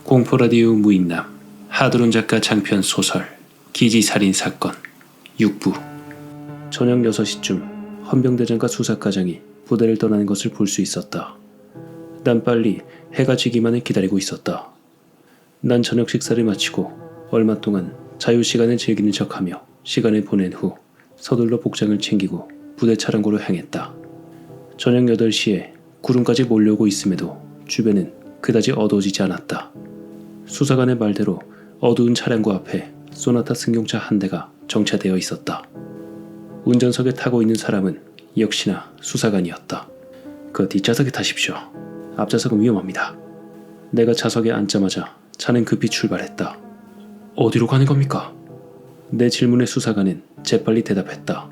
공포라디오 무인남 하드론 작가 장편 소설 기지살인사건 6부. 저녁 6시쯤 헌병대장과 수사과장이 부대를 떠나는 것을 볼 수 있었다. 난 빨리 해가 지기만을 기다리고 있었다. 난 저녁 식사를 마치고 얼마 동안 자유시간을 즐기는 척하며 시간을 보낸 후 서둘러 복장을 챙기고 부대 차량고로 향했다. 저녁 8시에 구름까지 몰려오고 있음에도 주변은 그다지 어두워지지 않았다. 수사관의 말대로 어두운 차량고 앞에 소나타 승용차 한 대가 정차되어 있었다. 운전석에 타고 있는 사람은 역시나 수사관이었다. 그 뒷좌석에 타십시오. 앞좌석은 위험합니다. 내가 좌석에 앉자마자 차는 급히 출발했다. 어디로 가는 겁니까? 내 질문에 수사관은 재빨리 대답했다.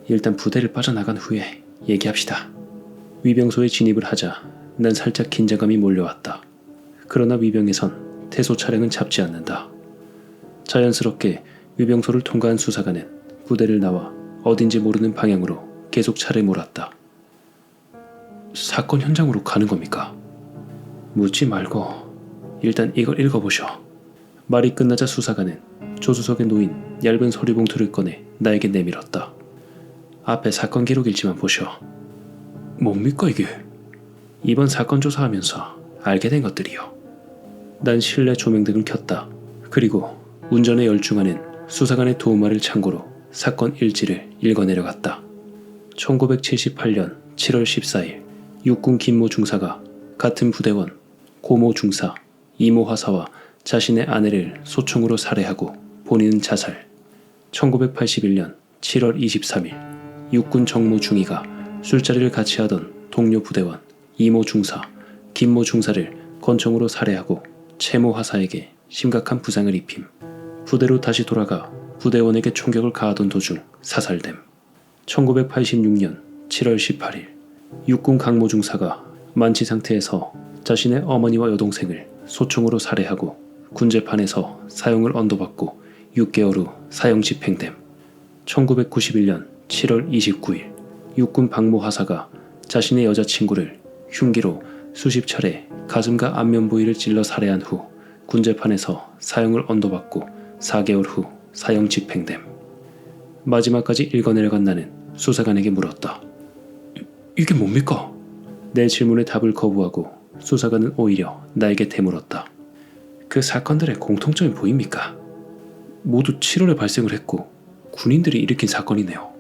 일단 부대를 빠져나간 후에 얘기합시다. 위병소에 진입을 하자 난 살짝 긴장감이 몰려왔다. 그러나 위병에선 태소 차량은 잡지 않는다. 자연스럽게 위병소를 통과한 수사관은 부대를 나와 어딘지 모르는 방향으로 계속 차를 몰았다. 사건 현장으로 가는 겁니까? 묻지 말고 일단 이걸 읽어보셔. 말이 끝나자 수사관은 조수석에 놓인 얇은 서류봉투를 꺼내 나에게 내밀었다. 앞에 사건 기록 일지만 보셔. 뭡니까 이게? 이번 사건 조사하면서 알게 된 것들이요. 난 실내 조명등을 켰다. 그리고 운전에 열중하는 수사관의 도움말을 참고로 사건 일지를 읽어내려갔다. 1978년 7월 14일 육군 김모 중사가 같은 부대원 고모 중사 이모 화사와 자신의 아내를 소총으로 살해하고 본인은 자살. 1981년 7월 23일 육군 정모 중위가 술자리를 같이 하던 동료 부대원 이모 중사 김모 중사를 권총으로 살해하고 채모 화사에게 심각한 부상을 입힘. 부대로 다시 돌아가 부대원에게 총격을 가하던 도중 사살됨. 1986년 7월 18일 육군 강모 중사가 만취 상태에서 자신의 어머니와 여동생을 소총으로 살해하고 군재판에서 사형을 언도받고 6개월 후 사형 집행됨. 1991년 7월 29일 육군 박모 화사가 자신의 여자친구를 흉기로 수십 차례 가슴과 안면 부위를 찔러 살해한 후 군재판에서 사형을 언도받고 4개월 후 사형 집행됨. 마지막까지 읽어내려간 나는 수사관에게 물었다. 이게 뭡니까? 내 질문에 답을 거부하고 수사관은 오히려 나에게 되물었다. 그 사건들의 공통점이 보입니까? 모두 7월에 발생을 했고 군인들이 일으킨 사건이네요.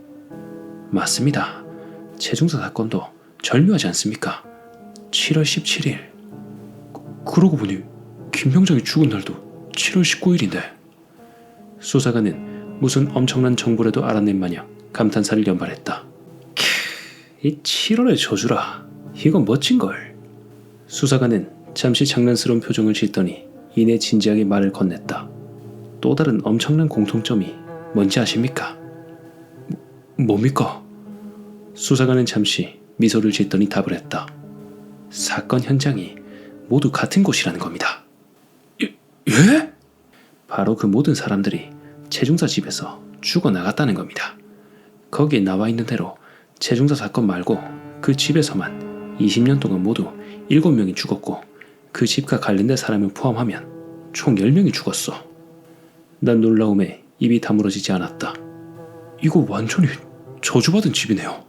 맞습니다. 최중사 사건도 절묘하지 않습니까? 7월 17일. 그러고 보니 김병장이 죽은 날도 7월 19일인데. 수사관은 무슨 엄청난 정보라도 알아낸 마냥 감탄사를 연발했다. 이 7월의 저주라. 이건 멋진걸. 수사관은 잠시 장난스러운 표정을 짓더니 이내 진지하게 말을 건넸다. 또 다른 엄청난 공통점이 뭔지 아십니까? 뭡니까? 수사관은 잠시 미소를 짓더니 답을 했다. 사건 현장이 모두 같은 곳이라는 겁니다. 예? 바로 그 모든 사람들이 최중사 집에서 죽어나갔다는 겁니다. 거기에 나와 있는 대로 최중사 사건 말고 그 집에서만 20년 동안 모두 7명이 죽었고 그 집과 관련된 사람을 포함하면 총 10명이 죽었어. 난 놀라움에 입이 다물어지지 않았다. 이거 완전히 저주받은 집이네요.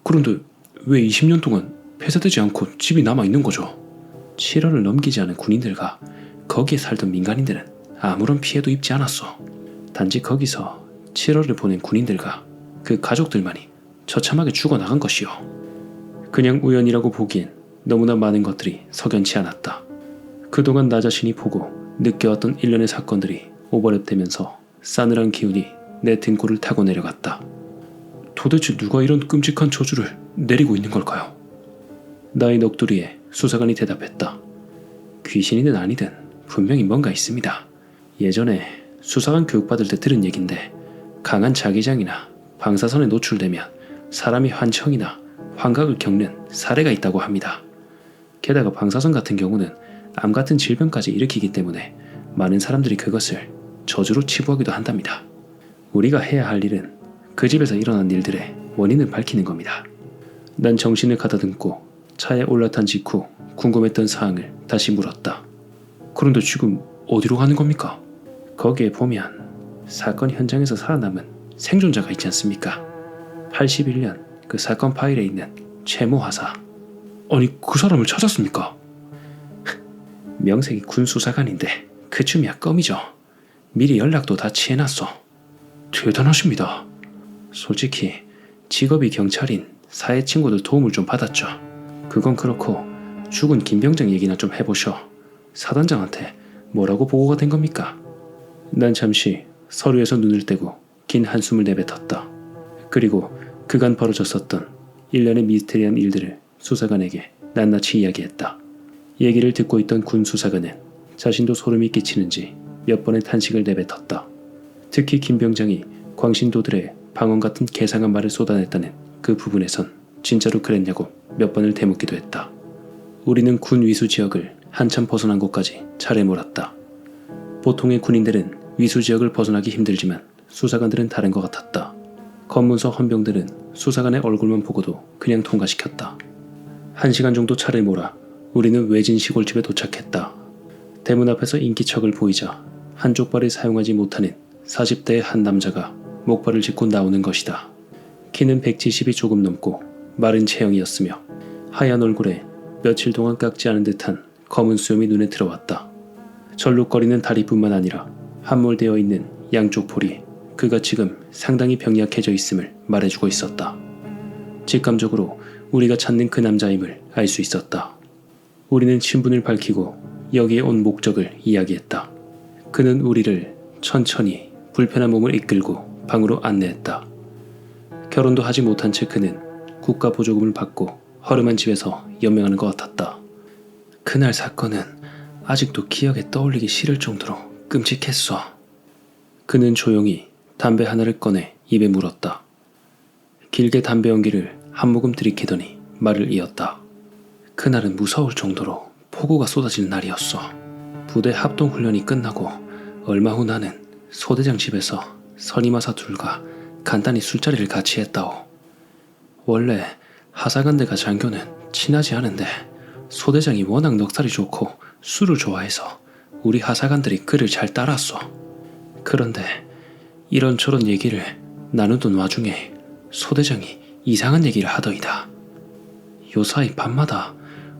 그런데 왜 20년 동안 폐쇄되지 않고 집이 남아있는 거죠? 7월을 넘기지 않은 군인들과 거기에 살던 민간인들은 아무런 피해도 입지 않았어. 단지 거기서 7월을 보낸 군인들과 그 가족들만이 처참하게 죽어나간 것이요. 그냥 우연이라고 보기엔 너무나 많은 것들이 석연치 않았다. 그동안 나 자신이 보고 느껴왔던 일련의 사건들이 오버랩되면서 싸늘한 기운이 내 등골을 타고 내려갔다. 도대체 누가 이런 끔찍한 저주를 내리고 있는 걸까요? 나의 넋두리에 수사관이 대답했다. 귀신이든 아니든 분명히 뭔가 있습니다. 예전에 수사관 교육받을 때 들은 얘긴데 강한 자기장이나 방사선에 노출되면 사람이 환청이나 환각을 겪는 사례가 있다고 합니다. 게다가 방사선 같은 경우는 암 같은 질병까지 일으키기 때문에 많은 사람들이 그것을 저주로 치부하기도 한답니다. 우리가 해야 할 일은 그 집에서 일어난 일들의 원인을 밝히는 겁니다. 난 정신을 가다듬고 차에 올라탄 직후 궁금했던 사항을 다시 물었다. 그런데 지금 어디로 가는 겁니까? 거기에 보면 사건 현장에서 살아남은 생존자가 있지 않습니까? 81년 그 사건 파일에 있는 최모 하사. 아니 그 사람을 찾았습니까? 명색이 군 수사관인데 그쯤이야 껌이죠. 미리 연락도 다 취해놨어. 대단하십니다. 솔직히 직업이 경찰인 사회 친구들 도움을 좀 받았죠. 그건 그렇고 죽은 김병장 얘기나 좀 해보셔. 사단장한테 뭐라고 보고가 된 겁니까? 난 잠시 서류에서 눈을 떼고 긴 한숨을 내뱉었다. 그리고 그간 벌어졌었던 일련의 미스테리한 일들을 수사관에게 낱낱이 이야기했다. 얘기를 듣고 있던 군 수사관은 자신도 소름이 끼치는지 몇 번의 탄식을 내뱉었다. 특히 김병장이 광신도들의 방언 같은 개상한 말을 쏟아냈다는 그 부분에선 진짜로 그랬냐고 몇 번을 되묻기도 했다. 우리는 군 위수 지역을 한참 벗어난 곳까지 차례 몰았다. 보통의 군인들은 위수 지역을 벗어나기 힘들지만 수사관들은 다른 것 같았다. 검문소 헌병들은 수사관의 얼굴만 보고도 그냥 통과시켰다. 1시간 정도 차를 몰아 우리는 외진 시골집에 도착했다. 대문 앞에서 인기척을 보이자 한쪽 발을 사용하지 못하는 40대의 한 남자가 목발을 짚고 나오는 것이다. 키는 170이 조금 넘고 마른 체형이었으며 하얀 얼굴에 며칠 동안 깎지 않은 듯한 검은 수염이 눈에 들어왔다. 절룩거리는 다리뿐만 아니라 함몰되어 있는 양쪽 볼이 그가 지금 상당히 병약해져 있음을 말해주고 있었다. 직감적으로 우리가 찾는 그 남자임을 알 수 있었다. 우리는 신분을 밝히고 여기에 온 목적을 이야기했다. 그는 우리를 천천히 불편한 몸을 이끌고 방으로 안내했다. 결혼도 하지 못한 채 그는 국가 보조금을 받고 허름한 집에서 연명하는 것 같았다. 그날 사건은 아직도 기억에 떠올리기 싫을 정도로 끔찍했어. 그는 조용히 담배 하나를 꺼내 입에 물었다. 길게 담배 연기를 한 모금 들이키더니 말을 이었다. 그날은 무서울 정도로 폭우가 쏟아질 날이었어. 부대 합동훈련이 끝나고 얼마 후 나는 소대장 집에서 선임하사 둘과 간단히 술자리를 같이 했다오. 원래 하사관들과 장교는 친하지 않은데 소대장이 워낙 넉살이 좋고 술을 좋아해서 우리 하사관들이 그를 잘 따랐어. 그런데 이런저런 얘기를 나누던 와중에 소대장이 이상한 얘기를 하더이다. 요사이 밤마다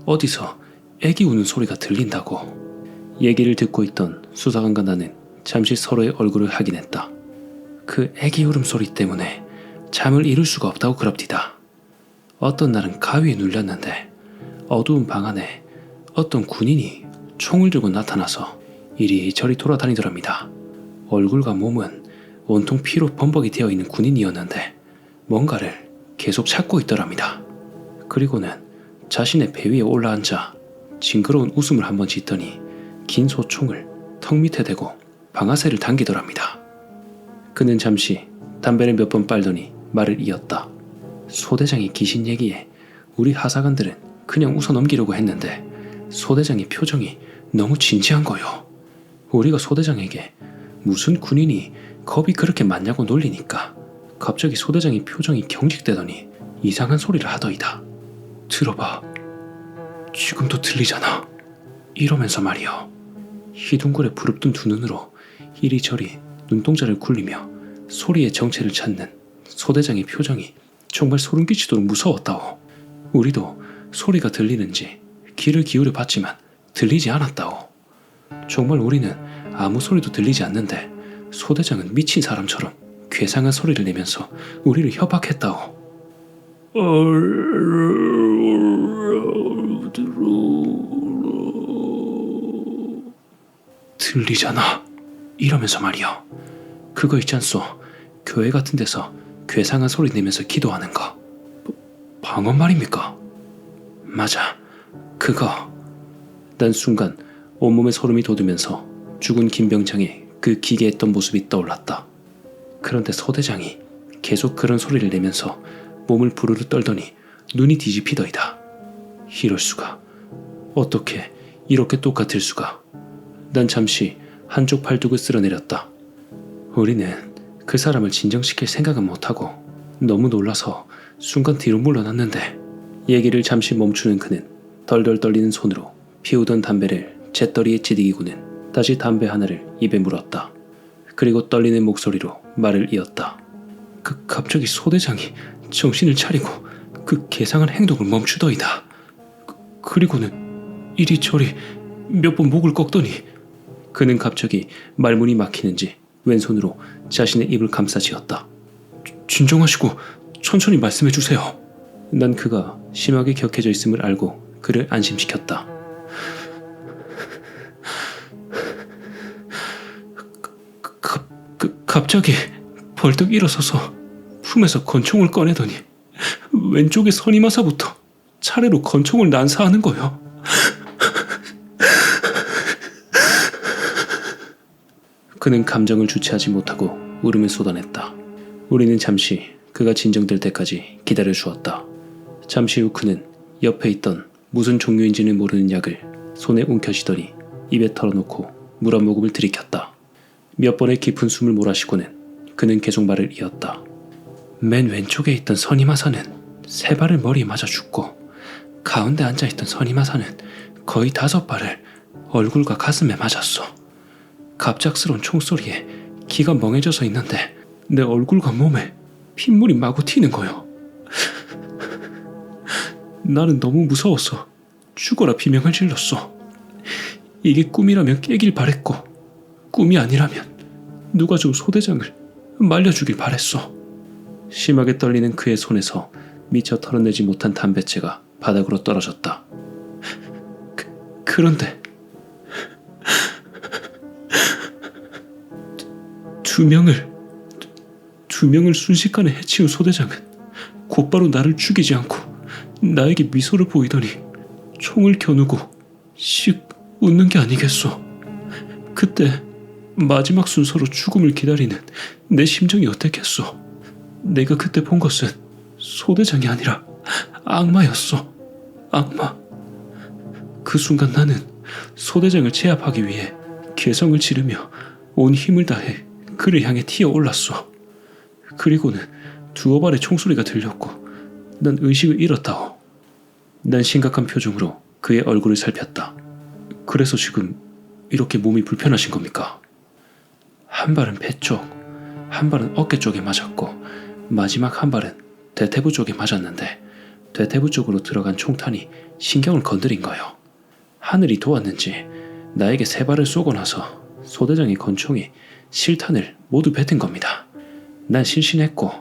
어디서 애기 우는 소리가 들린다고. 얘기를 듣고 있던 수사관과 나는 잠시 서로의 얼굴을 확인했다. 그 애기 울음소리 때문에 잠을 이룰 수가 없다고 그럽디다. 어떤 날은 가위에 눌렸는데 어두운 방 안에 어떤 군인이 총을 들고 나타나서 이리저리 돌아다니더랍니다. 얼굴과 몸은 온통 피로 범벅이 되어 있는 군인이었는데 뭔가를 계속 찾고 있더랍니다. 그리고는 자신의 배 위에 올라앉아 징그러운 웃음을 한번 짓더니 긴 소총을 턱 밑에 대고 방아쇠를 당기더랍니다. 그는 잠시 담배를 몇 번 빨더니 말을 이었다. 소대장이 귀신 얘기에 우리 하사관들은 그냥 웃어 넘기려고 했는데 소대장의 표정이 너무 진지한 거요. 우리가 소대장에게 무슨 군인이 겁이 그렇게 많냐고 놀리니까 갑자기 소대장의 표정이 경직되더니 이상한 소리를 하더이다. 들어봐. 지금도 들리잖아. 이러면서 말이요. 희둥굴에 부릅뜬 두 눈으로 이리저리 눈동자를 굴리며 소리의 정체를 찾는 소대장의 표정이 정말 소름 끼치도록 무서웠다오. 우리도 소리가 들리는지 귀를 기울여 봤지만 들리지 않았다오. 정말 우리는 아무 소리도 들리지 않는데 소대장은 미친 사람처럼 괴상한 소리를 내면서 우리를 협박했다오. 들리잖아. 이러면서 말이요. 그거 있잖소. 교회 같은 데서 괴상한 소리 내면서 기도하는 거. 방언 말입니까? 맞아. 그거. 난 순간 온몸에 소름이 돋으면서 죽은 김병장의 그 기괴했던 모습이 떠올랐다. 그런데 소대장이 계속 그런 소리를 내면서 몸을 부르르 떨더니 눈이 뒤집히더이다. 이럴 수가. 어떻게 이렇게 똑같을 수가. 난 잠시 한쪽 팔뚝을 쓸어내렸다. 우리는 그 사람을 진정시킬 생각은 못하고 너무 놀라서 순간 뒤로 물러났는데 얘기를 잠시 멈추는 그는 덜덜 떨리는 손으로 피우던 담배를 재떨이에 지디기고는 다시 담배 하나를 입에 물었다. 그리고 떨리는 목소리로 말을 이었다. 갑자기 소대장이 정신을 차리고 그 개상한 행동을 멈추더이다. 그리고는 이리저리 몇 번 목을 꺾더니 그는 갑자기 말문이 막히는지 왼손으로 자신의 입을 감싸쥐었다. 진정하시고 천천히 말씀해 주세요. 난 그가 심하게 격해져 있음을 알고 그를 안심시켰다. 갑자기 벌떡 일어서서 품에서 권총을 꺼내더니 왼쪽의 선임하사부터 차례로 권총을 난사하는 거요. 그는 감정을 주체하지 못하고 울음을 쏟아냈다. 우리는 잠시 그가 진정될 때까지 기다려 주었다. 잠시 후 그는 옆에 있던 무슨 종류인지는 모르는 약을 손에 움켜쥐더니 입에 털어놓고 물 한 모금을 들이켰다. 몇 번의 깊은 숨을 몰아쉬고는 그는 계속 말을 이었다. 맨 왼쪽에 있던 선임하사는 세 발을 머리에 맞아 죽고 가운데 앉아있던 선임하사는 거의 5발을 얼굴과 가슴에 맞았어. 갑작스러운 총소리에 기가 멍해져서 있는데 내 얼굴과 몸에 핏물이 마구 튀는 거요. 나는 너무 무서워서 죽어라 비명을 질렀어. 이게 꿈이라면 깨길 바랬고 꿈이 아니라면 누가 좀 소대장을 말려주길 바랬어. 심하게 떨리는 그의 손에서 미처 털어내지 못한 담뱃재가 바닥으로 떨어졌다. 그런데 두 명을 순식간에 해치운 소대장은 곧바로 나를 죽이지 않고 나에게 미소를 보이더니 총을 겨누고 씩 웃는 게 아니겠소. 그때 마지막 순서로 죽음을 기다리는 내 심정이 어땠겠소. 내가 그때 본 것은 소대장이 아니라 악마였어. 악마. 그 순간 나는 소대장을 제압하기 위해 괴성을 지르며 온 힘을 다해 그를 향해 튀어올랐어. 그리고는 두어 발의 총소리가 들렸고 난 의식을 잃었다오. 난 심각한 표정으로 그의 얼굴을 살폈다. 그래서 지금 이렇게 몸이 불편하신 겁니까? 한 발은 배 쪽, 한 발은 어깨 쪽에 맞았고 마지막 한 발은 대퇴부 쪽에 맞았는데 대퇴부 쪽으로 들어간 총탄이 신경을 건드린 거요. 하늘이 도왔는지 나에게 3발을 쏘고 나서 소대장의 권총이 실탄을 모두 뱉은 겁니다. 난 실신했고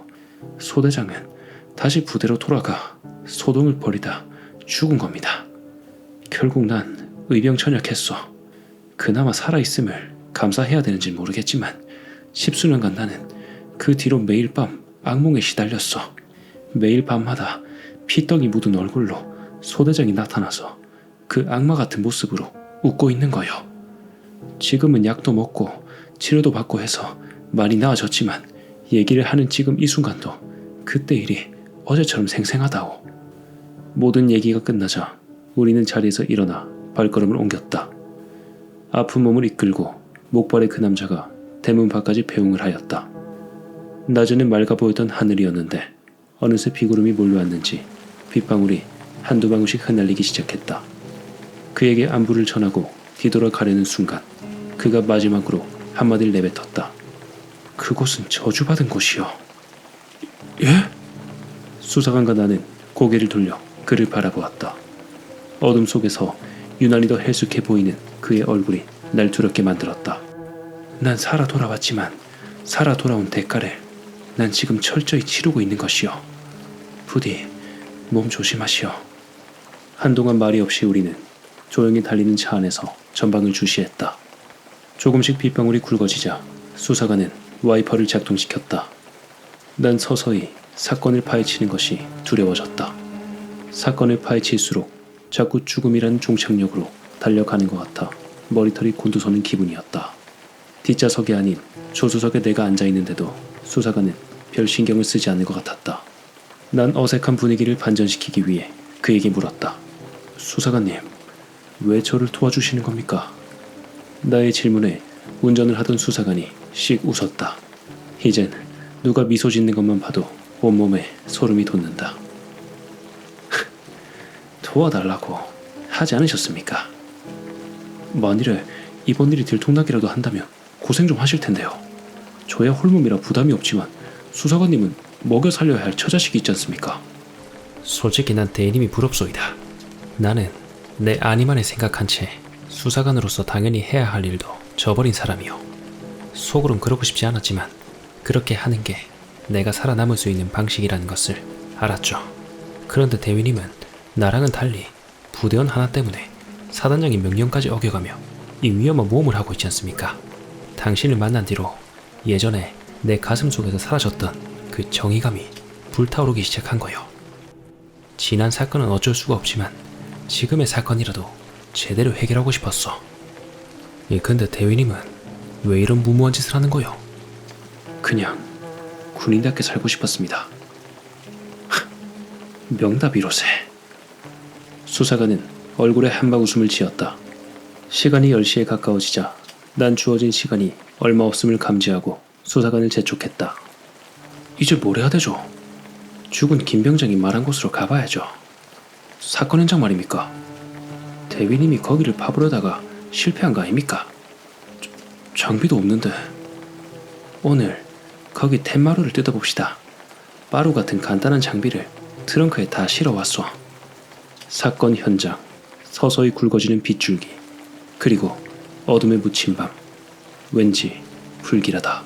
소대장은 다시 부대로 돌아가 소동을 벌이다 죽은 겁니다. 결국 난 의병천역했어. 그나마 살아있음을 감사해야 되는지 모르겠지만 10수년간 나는 그 뒤로 매일 밤 악몽에 시달렸어. 매일 밤마다 피떡이 묻은 얼굴로 소대장이 나타나서 그 악마 같은 모습으로 웃고 있는 거요. 지금은 약도 먹고 치료도 받고 해서 많이 나아졌지만 얘기를 하는 지금 이 순간도 그때 일이 어제처럼 생생하다오. 모든 얘기가 끝나자 우리는 자리에서 일어나 발걸음을 옮겼다. 아픈 몸을 이끌고 목발의 그 남자가 대문 밖까지 배웅을 하였다. 낮에는 맑아 보였던 하늘이었는데 어느새 비구름이 몰려왔는지 빗방울이 한두 방울씩 흩날리기 시작했다. 그에게 안부를 전하고 뒤돌아 가려는 순간 그가 마지막으로 한마디를 내뱉었다. 그곳은 저주받은 곳이요. 예? 수사관과 나는 고개를 돌려 그를 바라보았다. 어둠 속에서 유난히 더 해숙해 보이는 그의 얼굴이 날 두렵게 만들었다. 난 살아 돌아왔지만 살아 돌아온 대가를 난 지금 철저히 치르고 있는 것이요. 부디 몸 조심하시오. 한동안 말이 없이 우리는 조용히 달리는 차 안에서 전방을 주시했다. 조금씩 빗방울이 굵어지자 수사관은 와이퍼를 작동시켰다. 난 서서히 사건을 파헤치는 것이 두려워졌다. 사건을 파헤칠수록 자꾸 죽음이라는 종착역으로 달려가는 것 같아 머리털이 곤두서는 기분이었다. 뒷좌석이 아닌 조수석에 내가 앉아있는데도 수사관은 별 신경을 쓰지 않는 것 같았다. 난 어색한 분위기를 반전시키기 위해 그에게 물었다. 수사관님, 왜 저를 도와주시는 겁니까? 나의 질문에 운전을 하던 수사관이 씩 웃었다. 이젠 누가 미소 짓는 것만 봐도 온몸에 소름이 돋는다. 도와달라고 하지 않으셨습니까? 만일에 이번 일이 들통나기라도 한다면 고생 좀 하실 텐데요. 저야 홀몸이라 부담이 없지만 수사관님은 먹여 살려야 할 처자식이 있지 않습니까? 솔직히 난 대리님이 부럽소이다. 나는 내 아니만을 생각한 채 수사관으로서 당연히 해야 할 일도 저버린 사람이요. 속으론 그러고 싶지 않았지만 그렇게 하는 게 내가 살아남을 수 있는 방식이라는 것을 알았죠. 그런데 대위님은 나랑은 달리 부대원 하나 때문에 사단장의 명령까지 어겨가며 이 위험한 모험을 하고 있지 않습니까? 당신을 만난 뒤로 예전에 내 가슴 속에서 사라졌던 그 정의감이 불타오르기 시작한 거요. 지난 사건은 어쩔 수가 없지만 지금의 사건이라도 제대로 해결하고 싶었어. 근데 대위님은 왜 이런 무모한 짓을 하는 거요? 그냥 군인답게 살고 싶었습니다. 명답이로세. 수사관은 얼굴에 한방 웃음을 지었다. 시간이 10시에 가까워지자 난 주어진 시간이 얼마 없음을 감지하고 수사관을 재촉했다. 이제 뭘 해야 되죠? 죽은 김병장이 말한 곳으로 가봐야죠. 사건 현장 말입니까? 대위님이 거기를 파보려다가 실패한 거 아닙니까? 장비도 없는데. 오늘 거기 텐마루를 뜯어봅시다. 빠루 같은 간단한 장비를 트렁크에 다 실어왔소. 사건 현장, 서서히 굵어지는 빗줄기, 그리고 어둠에 묻힌 밤. 왠지 불길하다.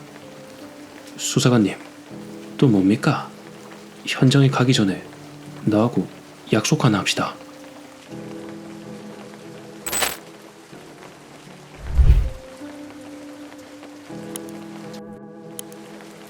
수사관님, 또 뭡니까? 현장에 가기 전에 나하고 약속 하나 합시다.